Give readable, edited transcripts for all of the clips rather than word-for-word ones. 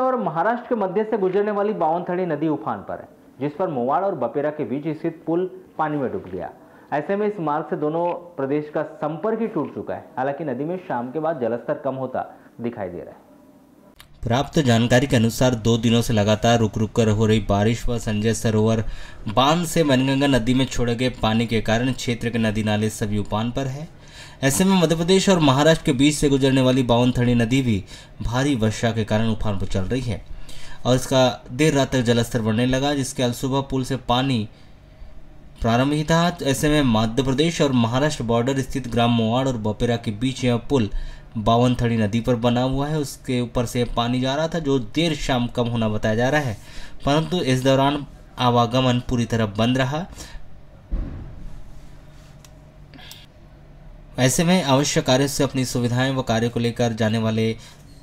और महाराष्ट्र के मध्य से गुजरने वाली बावनथड़ी नदी उफान पर है, जिस पर मोवाड़ और बपेरा के बीच स्थित पुल पानी में डूब गया। ऐसे में इस मार्ग से दोनों प्रदेश का संपर्क ही टूट चुका है। हालांकि नदी में शाम के बाद जलस्तर कम होता दिखाई दे रहा है। प्राप्त जानकारी के अनुसार 2 दिनों से लगातार रुक रुक कर हो रही बारिश व संजय सरोवर बांध से वनगंगा नदी में छोड़े गए पानी के कारण क्षेत्र के नदी नाले सभी उफान पर है। ऐसे में मध्य प्रदेश और महाराष्ट्र के बीच से गुजरने वाली बावनथड़ी नदी भी भारी वर्षा के कारण उफान पर चल रही है और इसका देर रात तक जलस्तर बढ़ने लगा, जिसके कल सुबह पुल से पानी प्रारंभ ही था। ऐसे में मध्य प्रदेश और महाराष्ट्र बॉर्डर स्थित ग्राम मोवाड़ और बपेरा के बीच यह पुल बावनथड़ी नदी पर बना हुआ है, उसके ऊपर से पानी जा रहा था, जो देर शाम कम होना बताया जा रहा है, परंतु इस दौरान आवागमन पूरी तरह बंद रहा। ऐसे में आवश्यक कार्य से अपनी सुविधाएं व कार्य को लेकर जाने वाले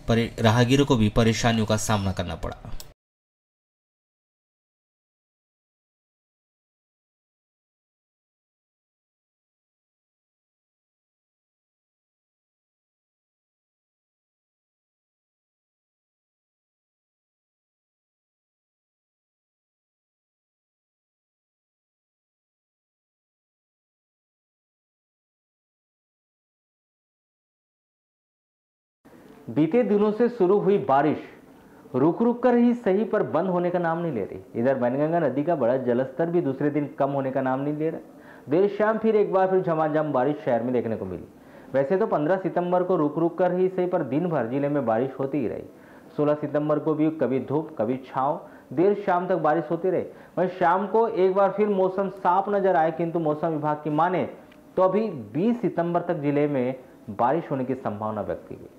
राहगीरों को भी परेशानियों का सामना करना पड़ा। बीते दिनों से शुरू हुई बारिश रुक रुक कर ही सही पर बंद होने का नाम नहीं ले रही। इधर वनगंगा नदी का बड़ा जलस्तर भी दूसरे दिन कम होने का नाम नहीं ले रहा। देर शाम फिर एक बार फिर झमाझम बारिश शहर में देखने को मिली। वैसे तो 15 सितंबर को रुक रुक कर ही सही पर दिन भर जिले में बारिश होती ही रही। 16 सितंबर को भी कभी धूप कभी छांव, देर शाम तक बारिश होती रही। वहीं शाम को एक बार फिर मौसम साफ नजर आए, किंतु मौसम विभाग की माने तो अभी 20 सितंबर तक जिले में बारिश होने की संभावना व्यक्त की गई।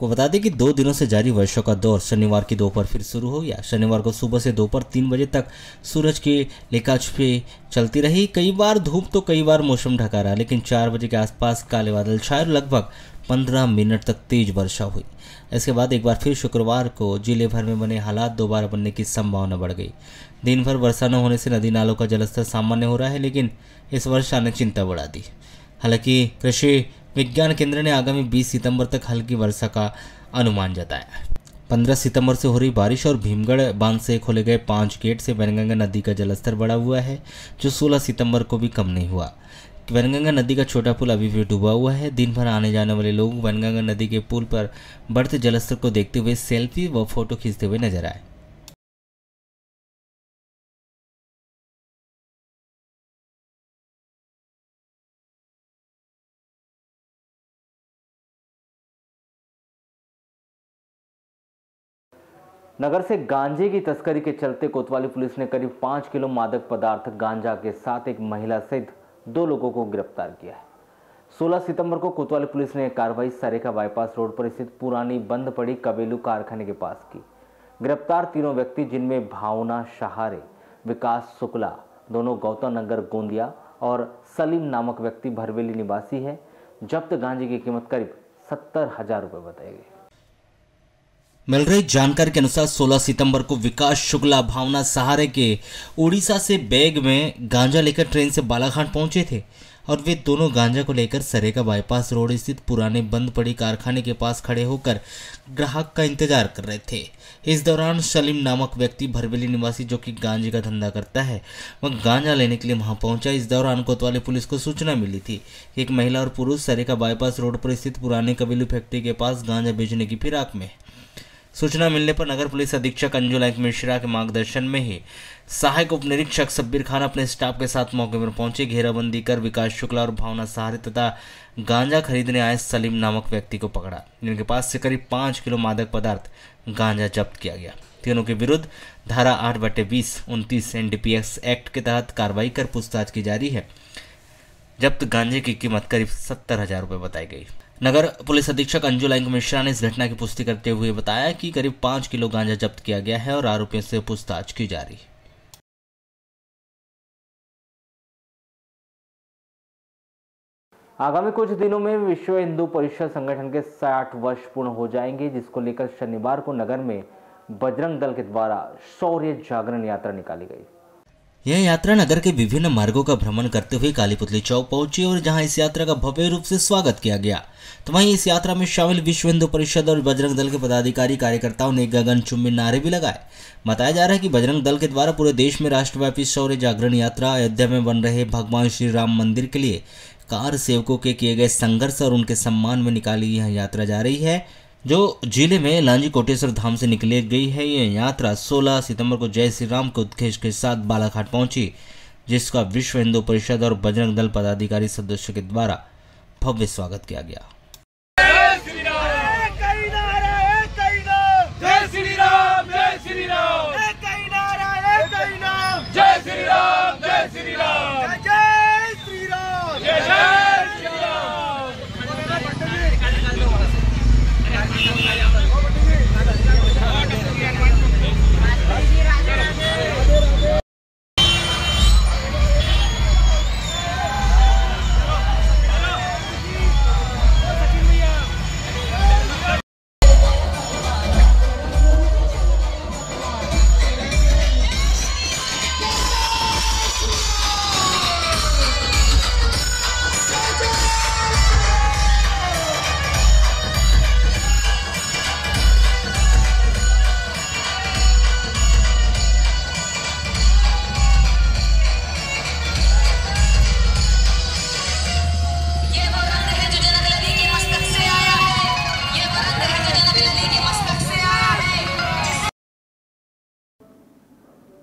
को बता दें कि 2 दिनों से जारी वर्षा का दौर शनिवार की दोपहर फिर शुरू हो गया। शनिवार को सुबह से दोपहर 3 बजे तक सूरज की लिकाछुपी चलती रही। कई बार धूप तो कई बार मौसम ढका रहा, लेकिन 4 बजे के आसपास काले बादल छाए और लगभग 15 मिनट तक तेज वर्षा हुई। इसके बाद एक बार फिर शुक्रवार को जिले भर में बने हालात दोबारा बनने की संभावना बढ़ गई। दिन भर वर्षा न होने से नदी नालों का जलस्तर सामान्य हो रहा है, लेकिन इस वर्षा ने चिंता बढ़ा दी। हालांकि कृषि विज्ञान केंद्र ने आगामी 20 सितंबर तक हल्की वर्षा का अनुमान जताया। 15 सितंबर से हो रही बारिश और भीमगढ़ बांध से खोले गए 5 गेट से वनगंगा नदी का जलस्तर बढ़ा हुआ है, जो 16 सितंबर को भी कम नहीं हुआ। वनगंगा नदी का छोटा पुल अभी भी डूबा हुआ है। दिन भर आने जाने वाले लोग वनगंगा नदी के पुल पर बढ़ते जलस्तर को देखते हुए सेल्फी व फोटो खींचते हुए नजर आए। नगर से गांजे की तस्करी के चलते कोतवाली पुलिस ने करीब 5 किलो मादक पदार्थ गांजा के साथ एक महिला सहित 2 लोगों को गिरफ्तार किया है। 16 सितंबर को कोतवाली पुलिस ने कार्रवाई सरेखा बाईपास रोड पर स्थित पुरानी बंद पड़ी कबेलू कारखाने के पास की। गिरफ्तार तीनों व्यक्ति, जिनमें भावना सहारे, विकास शुक्ला दोनों गौतम नगर गोंदिया और सलीम नामक व्यक्ति भरवेली निवासी है। जब्त गांजे की कीमत करीब 70,000 रुपये बताई गई। मिल रही जानकारी के अनुसार 16 सितंबर को विकास शुक्ला भावना सहारे के उड़ीसा से बैग में गांजा लेकर ट्रेन से बालाघाट पहुंचे थे और वे दोनों गांजा को लेकर सरेका बाईपास रोड स्थित पुराने बंद पड़ी कारखाने के पास खड़े होकर ग्राहक का इंतजार कर रहे थे। इस दौरान सलीम नामक व्यक्ति भरवेली निवासी, जो कि गांजे का धंधा करता है, वह गांजा लेने के लिए वहां पहुंचा। इस दौरान कोतवाली पुलिस को सूचना मिली थी कि एक महिला और पुरुष सरेका बाईपास रोड पर स्थित पुराने कबीलू फैक्ट्री के पास गांजा बेचने की फिराक में। सूचना मिलने पर नगर पुलिस अधीक्षक अंजुल मिश्रा के मार्गदर्शन में ही सहायक उप निरीक्षक सब्बीर खान अपने स्टाफ के साथ मौके पर पहुंचे। घेराबंदी कर विकास शुक्ला और भावना सहारे तथा गांजा खरीदने आए सलीम नामक व्यक्ति को पकड़ा, जिनके पास से करीब 5 किलो मादक पदार्थ गांजा जब्त किया गया। तीनों के विरुद्ध धारा 8/20-29 NDPS एक्ट के तहत कार्रवाई कर पूछताछ की जा रही है। जब्त गांजे की कीमत करीब 70,000 रुपये बताई गई। नगर पुलिस अधीक्षक अंजुल मिश्रा ने इस घटना की पुष्टि करते हुए बताया कि करीब 5 किलो गांजा जब्त किया गया है और आरोपियों से पूछताछ की जा रही है। आगामी कुछ दिनों में विश्व हिंदू परिषद संगठन के 60 वर्ष पूर्ण हो जाएंगे, जिसको लेकर शनिवार को नगर में बजरंग दल के द्वारा शौर्य जागरण यात्रा निकाली गई। यह यात्रा नगर के विभिन्न मार्गों का भ्रमण करते हुए कालीपुतली चौक पहुंची और जहां इस यात्रा का भव्य रूप से स्वागत किया गया, तो वहीं इस यात्रा में शामिल विश्व हिंदू परिषद और बजरंग दल के पदाधिकारी कार्यकर्ताओं ने गगनचुंबी नारे भी लगाए। बताया जा रहा है कि बजरंग दल के द्वारा पूरे देश में राष्ट्रव्यापी शौर्य जागरण यात्रा अयोध्या में बन रहे भगवान श्री राम मंदिर के लिए कार सेवकों के किए गए संघर्ष और उनके सम्मान में निकाली यह यात्रा जा रही है, जो जिले में लांजी कोटेश्वर धाम से निकली गई है। यह यात्रा 16 सितंबर को जय श्री राम के उद्घोष के साथ बालाघाट पहुंची, जिसका विश्व हिंदू परिषद और बजरंग दल पदाधिकारी सदस्यों के द्वारा भव्य स्वागत किया गया।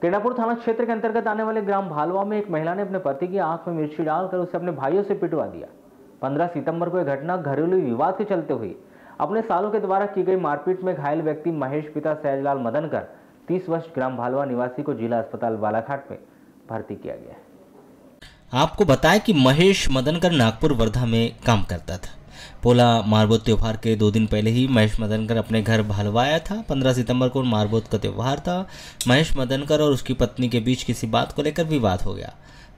केडापुर थाना क्षेत्र के अंतर्गत आने वाले ग्राम भालवा में एक महिला ने अपने पति की आंख में मिर्ची डालकर उसे अपने भाइयों से पिटवा दिया। 15 सितंबर को यह घटना घरेलू विवाद के चलते हुई। अपने सालों के द्वारा की गई मारपीट में घायल व्यक्ति महेश पिता सहजलाल मदनकर 30 वर्ष ग्राम भालवा निवासी को जिला अस्पताल बालाघाट में भर्ती किया गया है। आपको बताएं कि महेश मदनकर नागपुर वर्धा में काम करता था। पोला मारबोत त्योहार के 2 दिन पहले ही महेश मदनकर अपने घर भालवा आया था। 15 सितंबर को मारबोत का त्यौहार था। महेश मदनकर और उसकी पत्नी के बीच किसी बात को लेकर विवाद हो गया।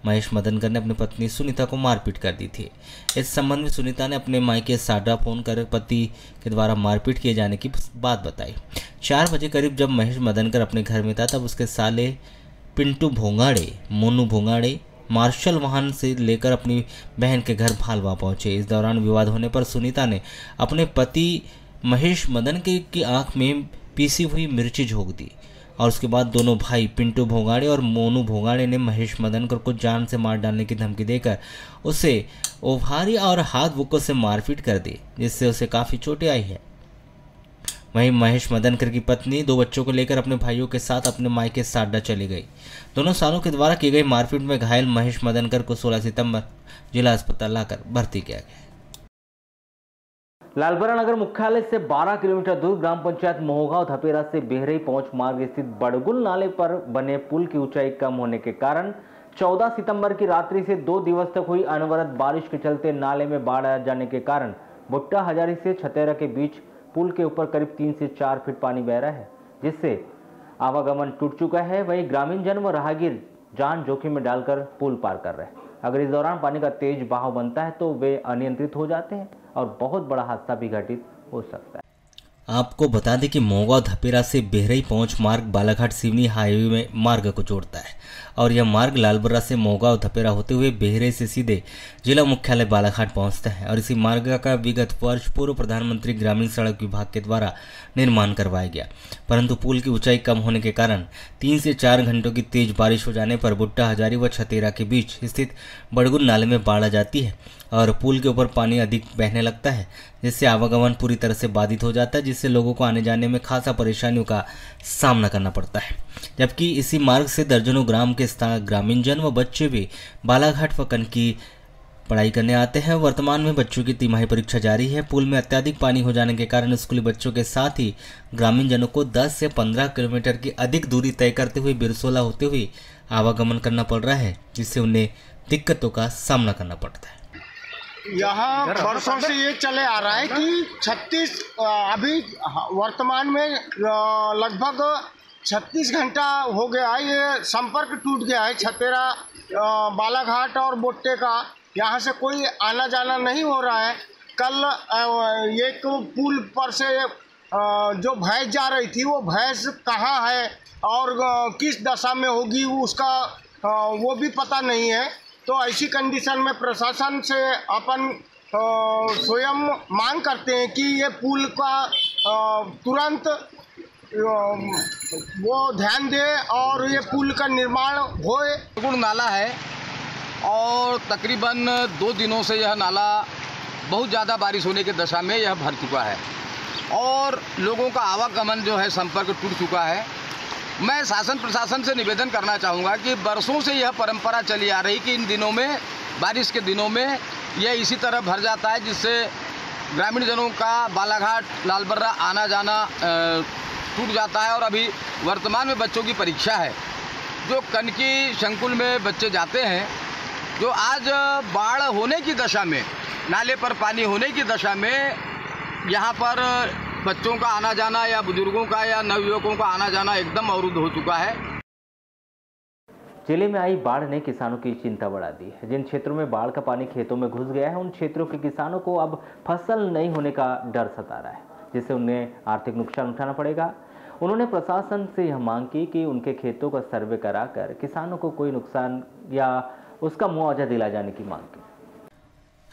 महेश मदनकर ने अपनी पत्नी सुनीता को मारपीट कर दी थी। इस संबंध में सुनीता ने अपने मायके साड्रा फोन कर पति के द्वारा मारपीट किए जाने की बात बताई। 4 बजे करीब जब महेश मदनकर अपने घर में था, तब उसके साले पिंटू भोंगाड़े, मोनू भोंगाड़े मार्शल वाहन से लेकर अपनी बहन के घर भालवा पहुंचे। इस दौरान विवाद होने पर सुनीता ने अपने पति महेश मदनकर की आंख में पीसी हुई मिर्ची झोंक दी और उसके बाद दोनों भाई पिंटू भोंगाड़े और मोनू भोंगाड़े ने महेश मदनकर को जान से मार डालने की धमकी देकर उसे ओभारी और हाथ बुक्कों से मारपीट कर दी, जिससे उसे काफ़ी चोटें आई है। वहीं महेश मदनकर की पत्नी 2 बच्चों को लेकर अपने भाइयों के साथ अपने मायके साड्रा चली गई। दोनों सालों के द्वारा की गई मारपीट में घायल महेश मदनकर को 16 सितंबर जिला अस्पताल लाकर भर्ती किया गया। लालबरा नगर मुख्यालय से 12 किलोमीटर दूर ग्राम पंचायत मोहगांव धपेरा से बेहरई पहुंच मार्ग स्थित बड़गुल नाले पर बने पुल की ऊंचाई कम होने के कारण 14 सितंबर की रात्रि से 2 दिवस तक हुई अनवरत बारिश के चलते नाले में बाढ़ आ जाने के कारण भुट्टा हजारी से छतेरा के बीच पुल के ऊपर करीब 3 से 4 फीट पानी बह रहा है, जिससे आवागमन टूट चुका है। वहीं ग्रामीण जन व राहगीर जान जोखिम में डालकर पुल पार कर रहे हैं। अगर इस दौरान पानी का तेज बहाव बनता है तो वे अनियंत्रित हो जाते हैं और बहुत बड़ा हादसा भी घटित हो सकता है। आपको बता दें कि मोहगांव धपेरा से बेहरई पहुंच मार्ग बालाघाट सिवनी हाईवे में मार्ग को जोड़ता है और यह मार्ग लालबरा से मोहगांव धपेरा होते हुए बेहरई से सीधे जिला मुख्यालय बालाघाट पहुंचता है और इसी मार्ग का विगत वर्ष पूर्व प्रधानमंत्री ग्रामीण सड़क विभाग के द्वारा निर्माण करवाया गया, परंतु पुल की ऊंचाई कम होने के कारण 3 से 4 घंटों की तेज बारिश हो जाने पर भुट्टा हजारी व छतेरा के बीच स्थित बड़गुल नाले में बाढ़ आ जाती है और पुल के ऊपर पानी अधिक बहने लगता है, जिससे आवागमन पूरी तरह से बाधित हो जाता है, जिससे लोगों को आने जाने में खासा परेशानियों का सामना करना पड़ता है। जबकि इसी मार्ग से दर्जनों ग्राम के ग्रामीण जन व बच्चे भी बालाघाट व कनकी पढ़ाई करने आते हैं। वर्तमान में बच्चों की तिमाही परीक्षा जारी है। पुल में अत्यधिक पानी हो जाने के कारण स्कूली बच्चों के साथ ही ग्रामीण जनों को 10 से 15 किलोमीटर की अधिक दूरी तय करते हुए बिरसोला होते हुए आवागमन करना पड़ रहा है, जिससे उन्हें दिक्कतों का सामना करना पड़ता है। यहाँ वर्षों से ये चले आ रहा है कि अभी वर्तमान में लगभग 36 घंटा हो गया है, ये संपर्क टूट गया है छतेरा बालाघाट और बोट्टे का। यहाँ से कोई आना जाना नहीं हो रहा है। कल एक पुल पर से जो भैंस जा रही थी, वो भैंस कहाँ है और किस दशा में होगी उसका वो भी पता नहीं है। तो ऐसी कंडीशन में प्रशासन से अपन स्वयं मांग करते हैं कि ये पुल का तुरंत वो ध्यान दे और ये पुल का निर्माण होए। गुड़ नाला है और तकरीबन 2 दिनों से यह नाला बहुत ज़्यादा बारिश होने की दशा में यह भर चुका है और लोगों का आवागमन जो है संपर्क टूट चुका है। मैं शासन प्रशासन से निवेदन करना चाहूँगा कि बरसों से यह परंपरा चली आ रही कि इन दिनों में, बारिश के दिनों में यह इसी तरह भर जाता है, जिससे ग्रामीण जनों का बालाघाट लालबर्रा आना जाना टूट जाता है। और अभी वर्तमान में बच्चों की परीक्षा है, जो कनकी संकुल में बच्चे जाते हैं, जो आज बाढ़ होने की दशा में, नाले पर पानी होने की दशा में यहाँ पर बच्चों का आना जाना या बुजुर्गों का या नवयुवकों का आना जाना एकदम अवरुद्ध हो चुका है। जिले में आई बाढ़ ने किसानों की चिंता बढ़ा दी है। जिन क्षेत्रों में बाढ़ का पानी खेतों में घुस गया है, उन क्षेत्रों के किसानों को अब फसल नहीं होने का डर सता रहा है, जिससे उन्हें आर्थिक नुकसान उठाना पड़ेगा। उन्होंने प्रशासन से यह मांग की कि उनके खेतों का सर्वे कराकर किसानों को कोई नुकसान या उसका मुआवजा दिला जाने की मांग की।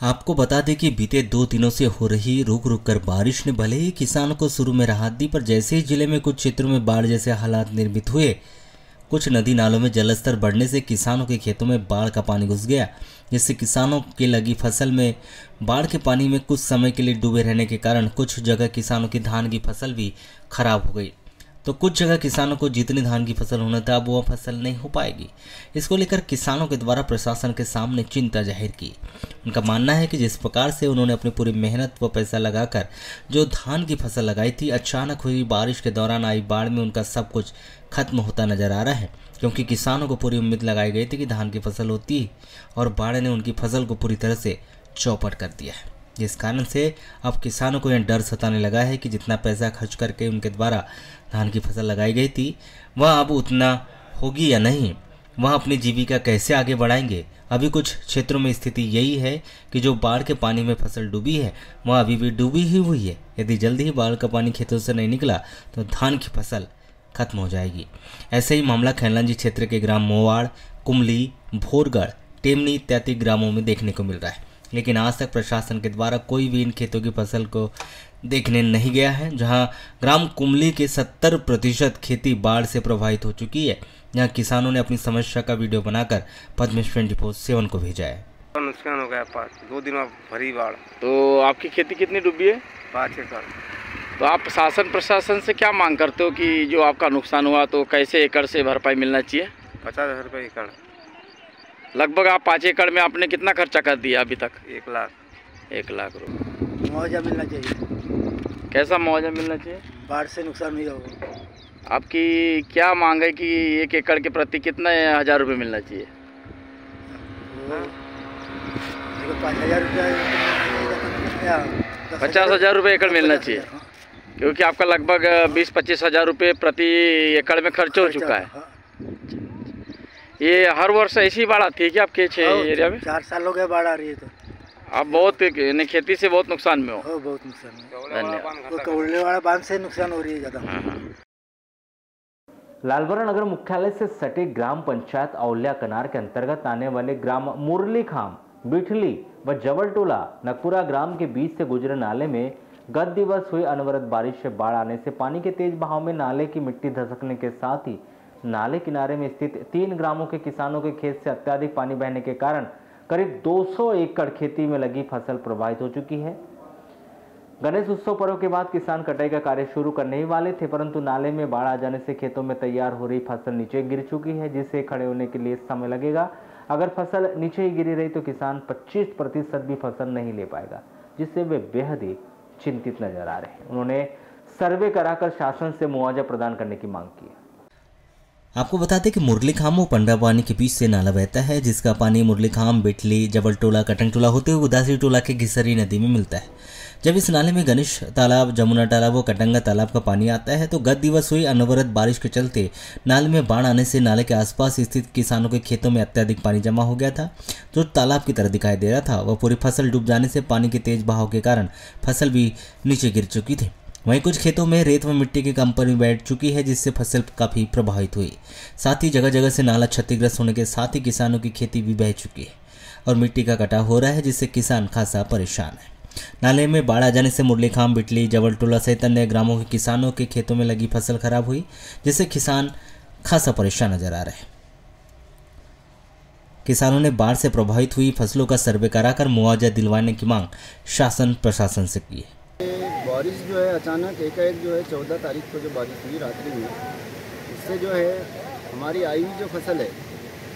आपको बता दें कि बीते 2 दिनों से हो रही रुक रुक कर बारिश ने भले ही किसानों को शुरू में राहत दी, पर जैसे ही जिले में कुछ क्षेत्रों में बाढ़ जैसे हालात निर्मित हुए, कुछ नदी नालों में जलस्तर बढ़ने से किसानों के खेतों में बाढ़ का पानी घुस गया, जिससे किसानों की लगी फसल में बाढ़ के पानी में कुछ समय के लिए डूबे रहने के कारण कुछ जगह किसानों की धान की फसल भी खराब हो गई। तो कुछ जगह किसानों को जितनी धान की फसल होना था, अब वो फसल नहीं हो पाएगी। इसको लेकर किसानों के द्वारा प्रशासन के सामने चिंता जाहिर की। उनका मानना है कि जिस प्रकार से उन्होंने अपनी पूरी मेहनत व पैसा लगाकर जो धान की फसल लगाई थी, अचानक हुई बारिश के दौरान आई बाढ़ में उनका सब कुछ खत्म होता नजर आ रहा है, क्योंकि किसानों को पूरी उम्मीद लगाई गई थी कि धान की फसल होती और बाढ़ ने उनकी फसल को पूरी तरह से चौपट कर दिया है। जिस कारण से अब किसानों को यह डर सताने लगा है कि जितना पैसा खर्च करके उनके द्वारा धान की फसल लगाई गई थी, वह अब उतना होगी या नहीं, वह अपनी जीविका कैसे आगे बढ़ाएंगे। अभी कुछ क्षेत्रों में स्थिति यही है कि जो बाढ़ के पानी में फसल डूबी है, वह अभी भी डूबी ही हुई है। यदि जल्दी ही बाढ़ का पानी खेतों से नहीं निकला तो धान की फसल खत्म हो जाएगी। ऐसे ही मामला खैलांजी क्षेत्र के ग्राम मोवाड़, कुमली, भोरगढ़, टेमनी इत्यादि ग्रामों में देखने को मिल रहा है, लेकिन आज तक प्रशासन के द्वारा कोई भी इन खेतों की फसल को देखने नहीं गया है। जहां ग्राम कुमली के 70% खेती बाढ़ से प्रभावित हो चुकी है, जहां किसानों ने अपनी समस्या का वीडियो बनाकर पद्मेश 24/7 को भेजा है। नुकसान हो गया 2 दिनों भरी बाढ़। तो आपकी खेती कितनी डूबी है? 5 एकड़। तो आप शासन प्रशासन से क्या मांग करते हो कि जो आपका नुकसान हुआ तो कैसे एकड़ से भरपाई मिलना चाहिए? 50,000 रुपये एकड़। लगभग आप 5 एकड़ में आपने कितना खर्चा कर दिया अभी तक? 1 लाख। 1 लाख रुपये। मुआवजा मिलना चाहिए। कैसा मुआवजा मिलना चाहिए? बाढ़ से नुकसान हुआ होगा। आपकी क्या मांग है कि 1 एकड़ के प्रति कितने 1000 रुपये मिलना चाहिए? 5,000 रुपये 50,000 रुपये एकड़ मिलना चाहिए, क्योंकि आपका लगभग 20-25 हज़ार रुपये प्रति एकड़ में खर्च हो चुका है। ये हर वर्ष ऐसी बाढ़ आती है कि आपके एरिया में? 4 साल हो गए बाढ़ आ रही है। तो आप बहुत खेती से बहुत नुकसान में हो? बहुत नुकसान में। धन्यवाद। कौड़ले वाला बांध से नुकसान हो रही है ज़्यादा। लालबर्रा नगर मुख्यालय से सटे ग्राम पंचायत औलिया कनार के अंतर्गत आने वाले ग्राम मुरली खाम, बिठली व जबलटोला नकपुरा ग्राम के बीच से गुजरे नाले में गत दिवस हुई अनवरत बारिश से बाढ़ आने से पानी के तेज बहाव में नाले की मिट्टी धसकने के साथ ही नाले किनारे में स्थित 3 ग्रामों के किसानों के खेत से अत्यधिक पानी बहने के कारण करीब 200 एकड़ खेती में लगी फसल प्रभावित हो चुकी है। गणेश उत्सव पर्व के बाद किसान कटाई का कार्य शुरू करने ही वाले थे, परंतु नाले में बाढ़ आ जाने से खेतों में तैयार हो रही फसल नीचे गिर चुकी है, जिससे खड़े होने के लिए समय लगेगा। अगर फसल नीचे ही गिरी रही तो किसान 25% भी फसल नहीं ले पाएगा, जिससे वे बेहद ही चिंतित नजर आ रहे हैं। उन्होंने सर्वे कराकर शासन से मुआवजा प्रदान करने की मांग की है। आपको बताते कि मुरली खाम व पंडापानी के बीच से नाला बहता है, जिसका पानी मुरली खाम, बिठली, जबलटोला, कटंगटोला होते हुए उदासी टोला के घिसरी नदी में मिलता है। जब इस नाले में गणेश तालाब, जमुना तालाब व कटंगा तालाब का पानी आता है तो गत दिवस हुई अनवरत बारिश के चलते नाले में बाढ़ आने से नाले के आसपास स्थित किसानों के खेतों में अत्यधिक पानी जमा हो गया था, जो तालाब की तरह दिखाई दे रहा था। वह पूरी फसल डूब जाने से पानी के तेज बहाव के कारण फसल भी नीचे गिर चुकी थी। वहीं कुछ खेतों में रेत व मिट्टी की कंपनी बैठ चुकी है, जिससे फसल काफ़ी प्रभावित हुई। साथ ही जगह जगह से नाला क्षतिग्रस्त होने के साथ ही किसानों की खेती भी बह चुकी है और मिट्टी का कटाव हो रहा है, जिससे किसान खासा परेशान है। नाले में बाढ़ आ जाने से मुरलीखाम, बिटली, जबलटोला सहित अन्य ग्रामों के किसानों के खेतों में लगी फसल खराब हुई, जिससे किसान खासा परेशान नजर आ रहे हैं। किसानों ने बाढ़ से प्रभावित हुई फसलों का सर्वे कराकर मुआवजा दिलवाने की मांग शासन प्रशासन से की है। बारिश जो है अचानक एकाएक जो है 14 तारीख को जो बारिश हुई रात्रि में, उससे जो है हमारी आई हुई जो फसल है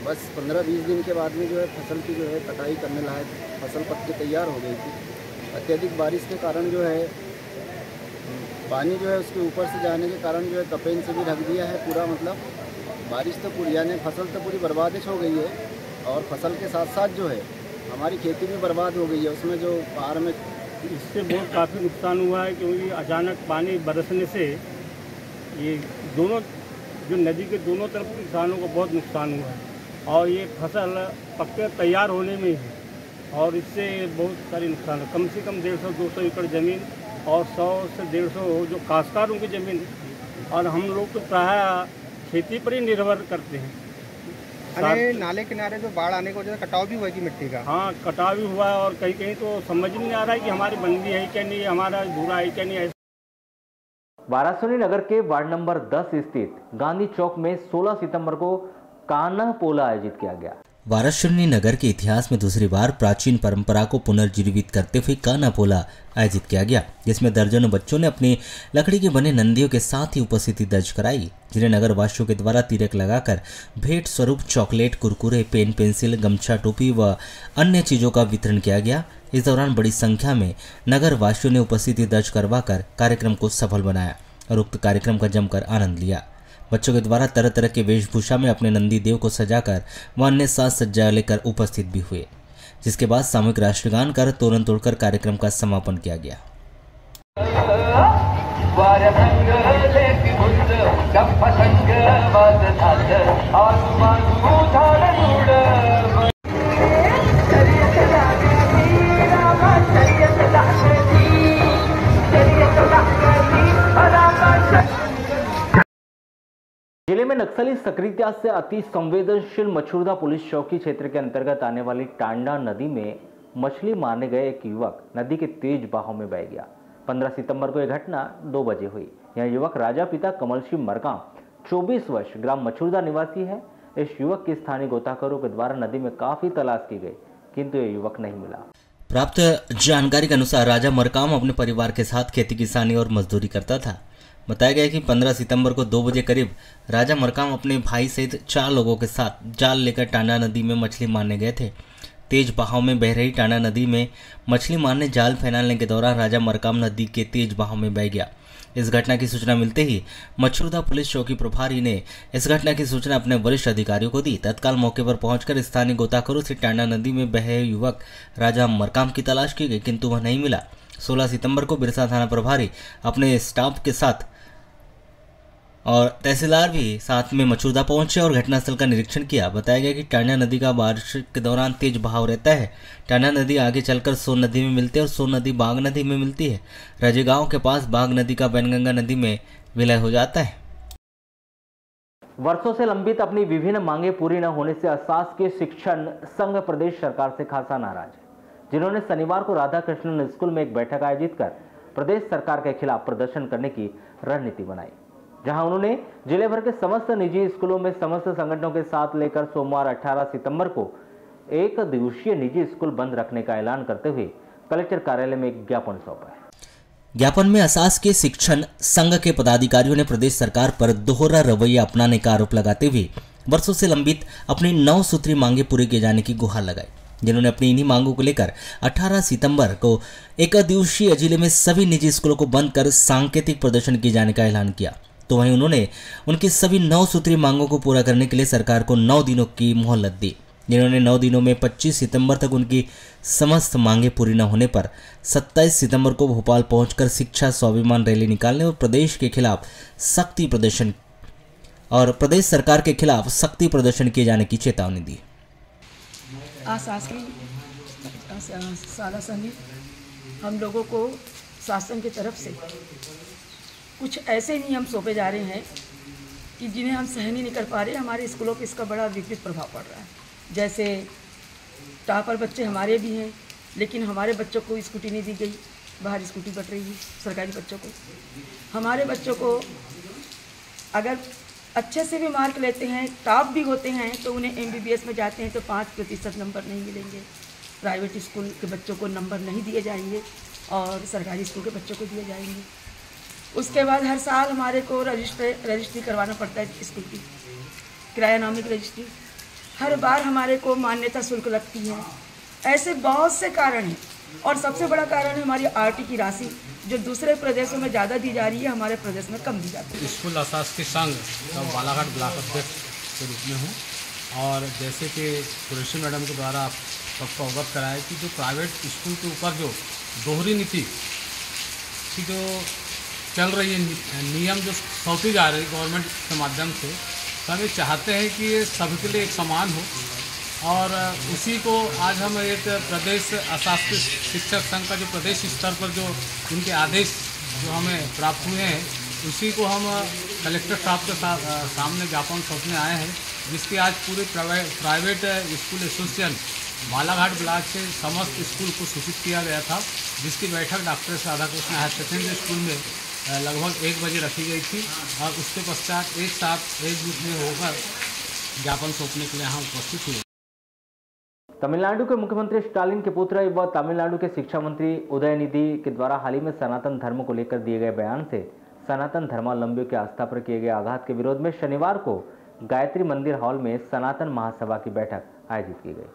बस 15-20 दिन के बाद में जो है फसल की जो है कटाई करने लायक फसल पक के तैयार हो गई थी। अत्यधिक बारिश के कारण जो है पानी जो है उसके ऊपर से जाने के कारण जो है कपेन से भी ढक दिया है पूरा। मतलब बारिश तो पूरी यानी फसल तो पूरी बर्बादिश हो गई है और फसल के साथ साथ जो है हमारी खेती भी बर्बाद हो गई है। उसमें जो पहाड़ में इससे बहुत काफ़ी नुकसान हुआ है, क्योंकि अचानक पानी बरसने से ये दोनों जो नदी के दोनों तरफ किसानों को बहुत नुकसान हुआ है और ये फसल पक्के तैयार होने में है और इससे बहुत सारी नुकसान है। कम से कम 150-200 एकड़ ज़मीन और 100 से 150 जो काश्तकारों की ज़मीन, और हम लोग तो प्रायः खेती पर ही निर्भर करते हैं। अरे नाले किनारे जो बाढ़ आने की वजह से कटाव भी हुआ कि मिट्टी का? हाँ, कटाव भी हुआ है और कहीं कहीं तो समझ नहीं आ रहा है कि हमारी बंदी है क्या नहीं, हमारा धूरा है क्या नहीं। वाराणसी नगर के वार्ड नंबर 10 स्थित गांधी चौक में 16 सितंबर को कान्हा पोला आयोजित किया गया। वाराणसी नगर के इतिहास में दूसरी बार प्राचीन परंपरा को पुनर्जीवित करते हुए कान्हा पोला आयोजित किया गया, जिसमें दर्जनों बच्चों ने अपनी लकड़ी के बने नंदियों के साथ ही उपस्थिति दर्ज कराई, जिन्हें नगर वासियों के द्वारा तिलक लगाकर भेंट स्वरूप चॉकलेट, कुरकुरे, पेन, पेंसिल, गमछा, टोपी व अन्य चीजों का वितरण किया गया। इस दौरान बड़ी संख्या में नगर वासियों ने उपस्थिति दर्ज करवाकर कार्यक्रम को सफल बनाया और उक्त कार्यक्रम का जमकर आनंद लिया। बच्चों के द्वारा तरह तरह के वेशभूषा में अपने नंदी देव को सजाकर व अन्य साज सज्जा लेकर उपस्थित भी हुए, जिसके बाद सामूहिक राष्ट्रगान कर तोरण तोड़कर कार्यक्रम का समापन किया गया। जिले में नक्सली सक्रियता से अति संवेदनशील मछुरदा पुलिस चौकी क्षेत्र के अंतर्गत आने वाली टांडा नदी में मछली मारने गए एक युवक नदी के तेज बहाव में बह गया। 15 सितंबर को यह घटना 2 बजे हुई। यह युवक राजा पिता कमल सिंह मरकाम 24 वर्ष ग्राम मछुरदा निवासी है। इस युवक की स्थानीय गोताखोरों के द्वारा नदी में काफी तलाश की गई, किंतु यह युवक नहीं मिला। प्राप्त जानकारी के अनुसार राजा मरकाम अपने परिवार के साथ खेती किसानी और मजदूरी करता था। बताया गया कि 15 सितंबर को 2 बजे करीब राजा मरकाम अपने भाई सहित 4 लोगों के साथ जाल लेकर टांडा नदी में मछली मारने गए थे। तेज बहाव में बह रही टांडा नदी में मछली मारने जाल फैलाने के दौरान राजा मरकाम नदी के तेज बहाव में बह गया। इस घटना की सूचना मिलते ही मछुरदा पुलिस चौकी प्रभारी ने इस घटना की सूचना अपने वरिष्ठ अधिकारियों को दी। तत्काल मौके पर पहुंचकर स्थानीय गोताखोरों से टांडा नदी में बहे युवक राजा मरकाम की तलाश की गई, किंतु वह नहीं मिला। 16 सितंबर को बिरसा थाना प्रभारी अपने स्टाफ के साथ और तहसीलदार भी साथ में मछुरदा पहुंचे और घटनास्थल का निरीक्षण किया। बताया गया कि टांडा नदी का बारिश के दौरान तेज बहाव रहता है। टांडा नदी आगे चलकर सोन नदी में मिलती है और सोन नदी बाघ नदी में मिलती है। राजेगांव के पास बाघ नदी का बैनगंगा नदी में विलय हो जाता है। वर्षों से लंबित अपनी विभिन्न मांगे पूरी न होने से अशासकीय शिक्षण संघ प्रदेश सरकार से खासा नाराज है, जिन्होंने शनिवार को राधा कृष्णन स्कूल में एक बैठक आयोजित कर प्रदेश सरकार के खिलाफ प्रदर्शन करने की रणनीति बनाई, जहां उन्होंने जिले भर के समस्त निजी स्कूलों में समस्त संगठनों के साथ लेकर सोमवार 18 सितंबर को एक दिवसीय निजी स्कूल बंद रखने का ऐलान करते हुए कलेक्टर कार्यालय में एक ज्ञापन सौंपा है। ज्ञापन में अशासकीय शिक्षण संघ के पदाधिकारियों ने प्रदेश सरकार पर दोहरा रवैया अपनाने का आरोप लगाते हुए वर्षों से लंबित अपनी 9 सूत्री मांगे पूरी किए जाने की गुहार लगाई, जिन्होंने अपनी इन्हीं मांगों को लेकर 18 सितंबर को एक दिवसीय जिले में सभी निजी स्कूलों को बंद कर सांकेतिक प्रदर्शन किए जाने का ऐलान किया। तो वहीं उन्होंने उनकी सभी 9 सूत्री मांगों को पूरा करने के लिए सरकार को 9 दिनों की मोहलत दी, जिन्होंने 9 दिनों में 25 सितंबर तक उनकी समस्त मांगे पूरी न होने पर 27 सितंबर को भोपाल पहुंचकर शिक्षा स्वाभिमान रैली निकालने और प्रदेश के खिलाफ सख्ती प्रदर्शन और प्रदेश सरकार के खिलाफ सख्ती प्रदर्शन किए जाने की चेतावनी दी। शाला समिति हम लोगों को शासन की तरफ से कुछ ऐसे नियम सौंपे जा रहे हैं कि जिन्हें हम सहन ही नहीं कर पा रहे। हमारे स्कूलों पर इसका बड़ा विपरीत प्रभाव पड़ रहा है। जैसे टॉपर बच्चे हमारे भी हैं, लेकिन हमारे बच्चों को स्कूटी नहीं दी गई, बाहर स्कूटी बट रही है सरकारी बच्चों को। हमारे बच्चों को अगर अच्छे से भी मार्क लेते हैं, टॉप भी होते हैं, तो उन्हें MBBS में जाते हैं तो 5% नंबर नहीं मिलेंगे। प्राइवेट स्कूल के बच्चों को नंबर नहीं दिए जाएंगे और सरकारी स्कूल के बच्चों को दिए जाएंगे। उसके बाद हर साल हमारे को रजिस्ट्री करवाना पड़ता है स्कूल की, किरायानामिक रजिस्ट्री। हर बार हमारे को मान्यता शुल्क लगती है। ऐसे बहुत से कारण हैं और सबसे बड़ा कारण है हमारी RT की राशि, जो दूसरे प्रदेशों में ज़्यादा दी जा रही है, हमारे प्रदेश में कम दी जाती है। स्कूल अशासकीय संघ का बालाघाट ब्लॉक अध्यक्ष के रूप में हूँ और जैसे कि कुरैशी मैडम के द्वारा सबको अवगत कराया कि जो प्राइवेट स्कूल के ऊपर जो दोहरी नीति की जो चल रही है, नियम जो सौंपी जा रही है गवर्नमेंट के माध्यम से, तो हम ये चाहते हैं कि ये सभी के लिए एक समान हो और उसी को आज हम एक प्रदेश अशासकीय शिक्षक संघ का जो प्रदेश स्तर पर जो उनके आदेश जो हमें प्राप्त हुए हैं, उसी को हम कलेक्टर साहब के सामने ज्ञापन सौंपने आए हैं, जिसकी आज पूरे private school association Balaghat block से समस्त स्कूल को सूचित किया गया था, जिसकी बैठक doctor Radhakrishna higher secondary school में लगभग 1 बजे रखी गई थी और उसके पश्चात एक साथ एकजुट में होकर ज्ञापन सौंपने के लिए यहाँ उपस्थित हुए। तमिलनाडु के मुख्यमंत्री स्टालिन के पुत्र व तमिलनाडु के शिक्षा मंत्री उदयनिधि के द्वारा हाल ही में सनातन धर्म को लेकर दिए गए बयान से सनातन धर्मावलंबियों की आस्था पर किए गए आघात के विरोध में शनिवार को गायत्री मंदिर हॉल में सनातन महासभा की बैठक आयोजित की गई,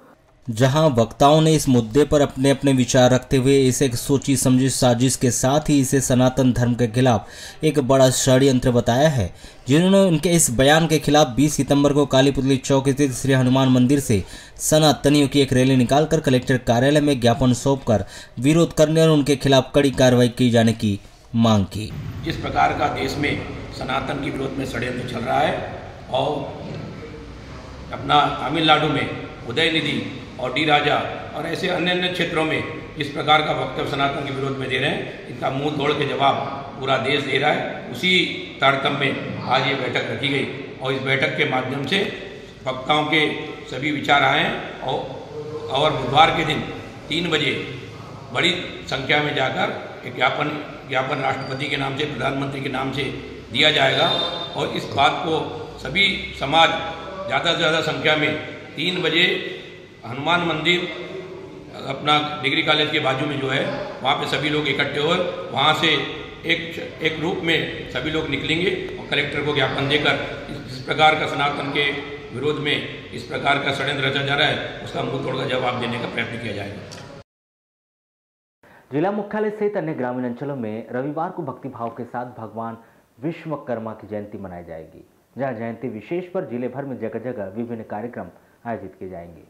जहां वक्ताओं ने इस मुद्दे पर अपने अपने विचार रखते हुए इसे एक सोची समझी साजिश के साथ ही इसे सनातन धर्म के खिलाफ एक बड़ा षड्यंत्र बताया है। जिन्होंने उनके इस बयान के खिलाफ 20 सितंबर को कालीपुतली चौक स्थित श्री हनुमान मंदिर से सनातनियों की एक रैली निकालकर कलेक्टर कार्यालय में ज्ञापन सौंपकर विरोध करने और उनके खिलाफ कड़ी कार्रवाई की जाने की मांग की। जिस प्रकार का देश में सनातन के विरोध में षड्यंत्र चल रहा है और अपना तमिलनाडु में उदयनिधि और डी राजा और ऐसे अन्य अन्य क्षेत्रों में इस प्रकार का वक्तव्य सनातन के विरोध में दे रहे हैं, इनका मुंह तोड़ के जवाब पूरा देश दे रहा है। उसी तारतम्य में आज ये बैठक रखी गई और इस बैठक के माध्यम से वक्ताओं के सभी विचार आए और बुधवार के दिन 3 बजे बड़ी संख्या में जाकर एक ज्ञापन राष्ट्रपति के नाम से, प्रधानमंत्री के नाम से दिया जाएगा और इस बात को सभी समाज ज़्यादा से ज़्यादा संख्या में 3 बजे हनुमान मंदिर अपना डिग्री कॉलेज के बाजू में जो है वहाँ पे सभी लोग इकट्ठे हो, वहाँ से एक रूप में सभी लोग निकलेंगे और कलेक्टर को ज्ञापन देकर इस प्रकार का सनातन के विरोध में इस प्रकार का षड्यंत्र रचा जा रहा है, उसका मुंह तोड़कर जवाब देने का प्रयत्न किया जाएगा। जिला मुख्यालय सहित अन्य ग्रामीण अंचलों में रविवार को भक्तिभाव के साथ भगवान विश्वकर्मा की जयंती मनाई जाएगी, जहां जयंती विशेष पर जिले भर में जगह जगह विभिन्न कार्यक्रम आयोजित किए जाएंगे।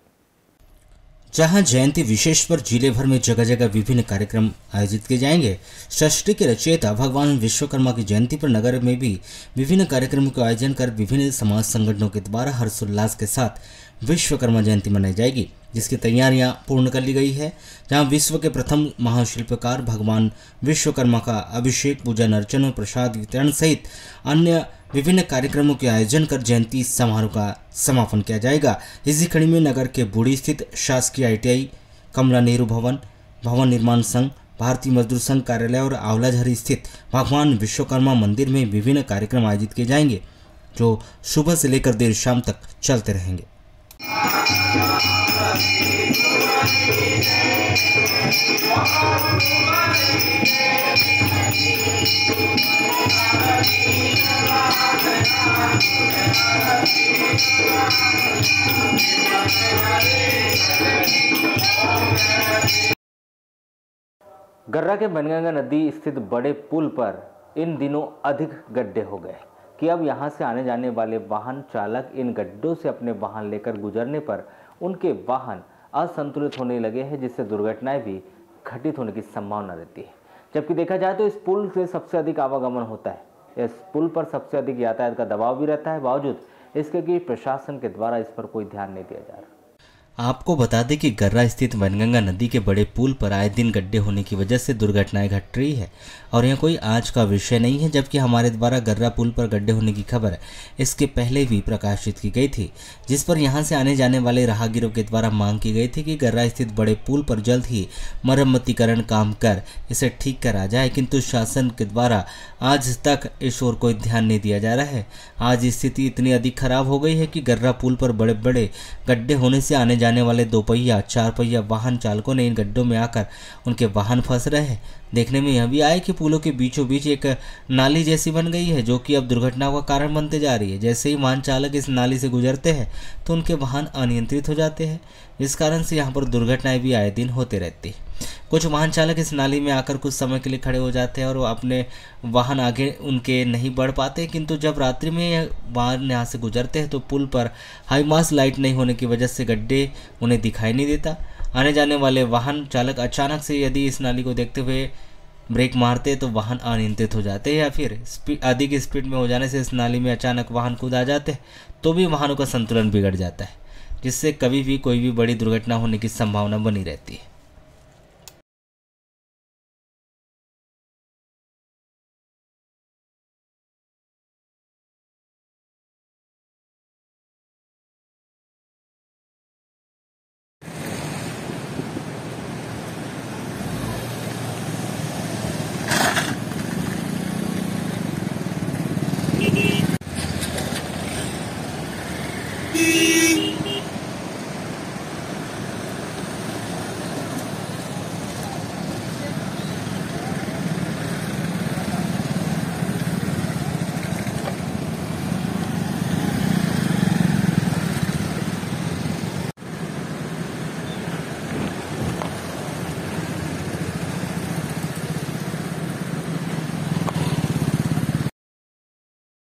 जहां जयंती विशेष पर जिले भर में जगह जगह विभिन्न कार्यक्रम आयोजित किए जाएंगे। षष्ठी के रचयिता भगवान विश्वकर्मा की जयंती पर नगर में भी विभिन्न कार्यक्रमों का आयोजन कर विभिन्न समाज संगठनों के द्वारा हर्षोल्लास के साथ विश्वकर्मा जयंती मनाई जाएगी, जिसकी तैयारियां पूर्ण कर ली गई है। जहां विश्व के प्रथम महाशिल्पकार भगवान विश्वकर्मा का अभिषेक, पूजन अर्चन और प्रसाद वितरण सहित अन्य विभिन्न कार्यक्रमों के आयोजन कर जयंती समारोह का समापन किया जाएगा। इसी कड़ी में नगर के बूढ़ी स्थित शासकीय ITI, कमला नेहरू भवन, भवन निर्माण संघ, भारतीय मजदूर संघ कार्यालय और आंवलाझारी स्थित भगवान विश्वकर्मा मंदिर में विभिन्न कार्यक्रम आयोजित किए जाएंगे, जो सुबह से लेकर देर शाम तक चलते रहेंगे। गर्रा के बनगंगा नदी स्थित बड़े पुल पर इन दिनों अधिक गड्ढे हो गए कि अब यहां से आने जाने वाले वाहन चालक इन गड्ढों से अपने वाहन लेकर गुजरने पर उनके वाहन असंतुलित होने लगे हैं, जिससे दुर्घटनाएं भी घटित होने की संभावना रहती है। जबकि देखा जाए तो इस पुल से सबसे अधिक आवागमन होता है। इस पुल पर सबसे अधिक यातायात का दबाव भी रहता है, बावजूद इसके कि प्रशासन के द्वारा इस पर कोई ध्यान नहीं दिया जा रहा। आपको बता दें कि गर्रा स्थित वैनगंगा नदी के बड़े पुल पर आए दिन गड्ढे होने की वजह से दुर्घटनाएं घट रही है और यह कोई आज का विषय नहीं है, जबकि हमारे द्वारा गर्रा पुल पर गड्ढे होने की खबर इसके पहले भी प्रकाशित की गई थी, जिस पर यहां से आने जाने वाले राहगीरों के द्वारा मांग की गई थी कि गर्रा स्थित बड़े पुल पर जल्द ही मरम्मतीकरण काम कर इसे ठीक करा जाए, किंतु शासन के द्वारा आज तक इस ओर कोई ध्यान नहीं दिया जा रहा है। आज स्थिति इतनी अधिक खराब हो गई है कि गर्रा पुल पर बड़े बड़े गड्ढे होने से आने जाने वाले 2 पहिया 4 पहिया वाहन चालकों ने इन गड्ढों में आकर उनके वाहन फंस रहे हैं। देखने में यह भी आया कि पुलों के बीचों बीच एक नाली जैसी बन गई है, जो कि अब दुर्घटनाओं का कारण बनते जा रही है। जैसे ही वाहन चालक इस नाली से गुजरते हैं तो उनके वाहन अनियंत्रित हो जाते हैं, इस कारण से यहाँ पर दुर्घटनाएं भी आए दिन होते रहती है। कुछ वाहन चालक इस नाली में आकर कुछ समय के लिए खड़े हो जाते हैं और वो अपने वाहन आगे उनके नहीं बढ़ पाते, किंतु जब रात्रि में वाहन यहाँ से गुजरते हैं तो पुल पर हाई मास्ट लाइट नहीं होने की वजह से गड्ढे उन्हें दिखाई नहीं देता। आने जाने वाले वाहन चालक अचानक से यदि इस नाली को देखते हुए ब्रेक मारते तो वाहन अनियंत्रित हो जाते हैं, या फिर अधिक स्पीड में हो जाने से इस नाली में अचानक वाहन कूद आ जाते हैं तो भी वाहनों का संतुलन बिगड़ जाता है, जिससे कभी भी कोई भी बड़ी दुर्घटना होने की संभावना बनी रहती है।